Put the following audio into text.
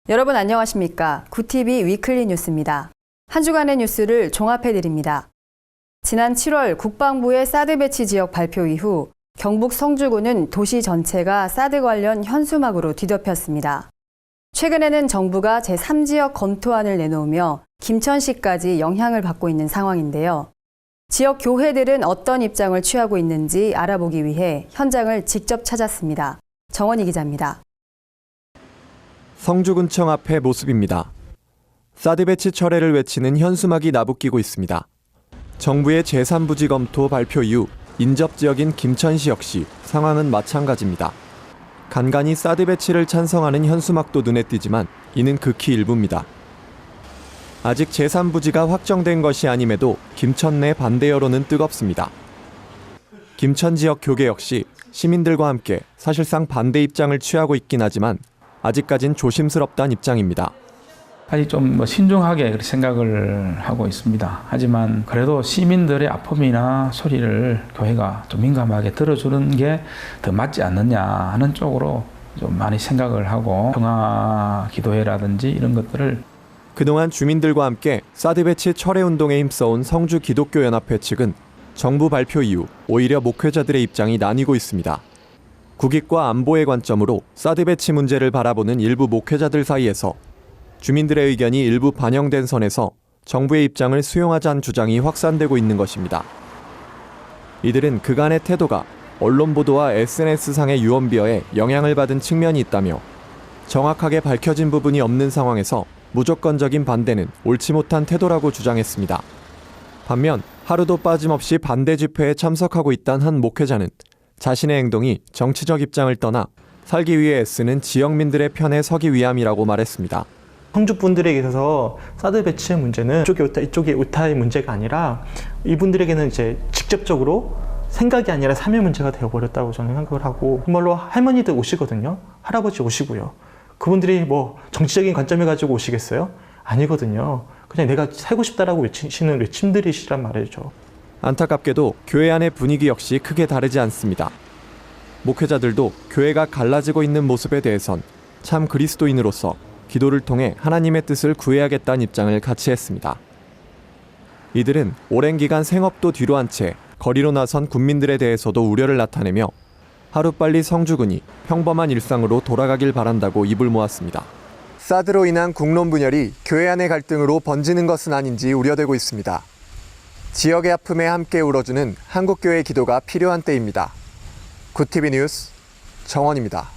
여러분 안녕하십니까? 구TV 위클리 뉴스입니다. 한 주간의 뉴스를 종합해드립니다. 지난 7월 국방부의 사드 배치 지역 발표 이후 경북 성주군은 도시 전체가 사드 관련 현수막으로 뒤덮였습니다. 최근에는 정부가 제3지역 검토안을 내놓으며 김천시까지 영향을 받고 있는 상황인데요. 지역 교회들은 어떤 입장을 취하고 있는지 알아보기 위해 현장을 직접 찾았습니다. 정원희 기자입니다. 성주군청 앞의 모습입니다. 사드 배치 철회를 외치는 현수막이 나부끼고 있습니다. 정부의 제3부지 검토 발표 이후 인접지역인 김천시 역시 상황은 마찬가지입니다. 간간히 사드 배치를 찬성하는 현수막도 눈에 띄지만 이는 극히 일부입니다. 아직 제3부지가 확정된 것이 아님에도 김천 내 반대 여론은 뜨겁습니다. 김천 지역 교계 역시 시민들과 함께 사실상 반대 입장을 취하고 있긴 하지만 아직까진 조심스럽다는 입장입니다. 아직 좀 신중하게 생각을 하고 있습니다. 하지만 그래도 시민들의 아픔이나 소리를 교회가 좀 민감하게 들어주는 게 더 맞지 않느냐 하는 쪽으로 좀 많이 생각을 하고 평화 기도회라든지 이런 것들을 그동안 주민들과 함께 사드 배치 철회 운동에 힘써온 성주 기독교연합회 측은 정부 발표 이후 오히려 목회자들의 입장이 나뉘고 있습니다. 국익과 안보의 관점으로 사드 배치 문제를 바라보는 일부 목회자들 사이에서 주민들의 의견이 일부 반영된 선에서 정부의 입장을 수용하자는 주장이 확산되고 있는 것입니다. 이들은 그간의 태도가 언론 보도와 SNS상의 유언비어에 영향을 받은 측면이 있다며 정확하게 밝혀진 부분이 없는 상황에서 무조건적인 반대는 옳지 못한 태도라고 주장했습니다. 반면 하루도 빠짐없이 반대 집회에 참석하고 있다는 한 목회자는 자신의 행동이 정치적 입장을 떠나 살기 위해 애쓰는 지역민들의 편에 서기 위함이라고 말했습니다. 성주 분들에게 있어서 사드 배치의 문제는 이쪽이 우타의 문제가 아니라 이분들에게는 이제 직접적으로 생각이 아니라 삶의 문제가 되어버렸다고 저는 생각을 하고, 정말로 할머니들 오시거든요. 할아버지 오시고요. 그분들이 뭐 정치적인 관점을 가지고 오시겠어요? 아니거든요. 그냥 내가 살고 싶다라고 외치시는 외침들이시란 말이죠. 안타깝게도 교회 안의 분위기 역시 크게 다르지 않습니다. 목회자들도 교회가 갈라지고 있는 모습에 대해선 참 그리스도인으로서 기도를 통해 하나님의 뜻을 구해야겠다는 입장을 같이 했습니다. 이들은 오랜 기간 생업도 뒤로 한 채 거리로 나선 군민들에 대해서도 우려를 나타내며 하루빨리 성주군이 평범한 일상으로 돌아가길 바란다고 입을 모았습니다. 사드로 인한 국론 분열이 교회 안의 갈등으로 번지는 것은 아닌지 우려되고 있습니다. 지역의 아픔에 함께 울어주는 한국교회의 기도가 필요한 때입니다. 구TV 뉴스 정원입니다.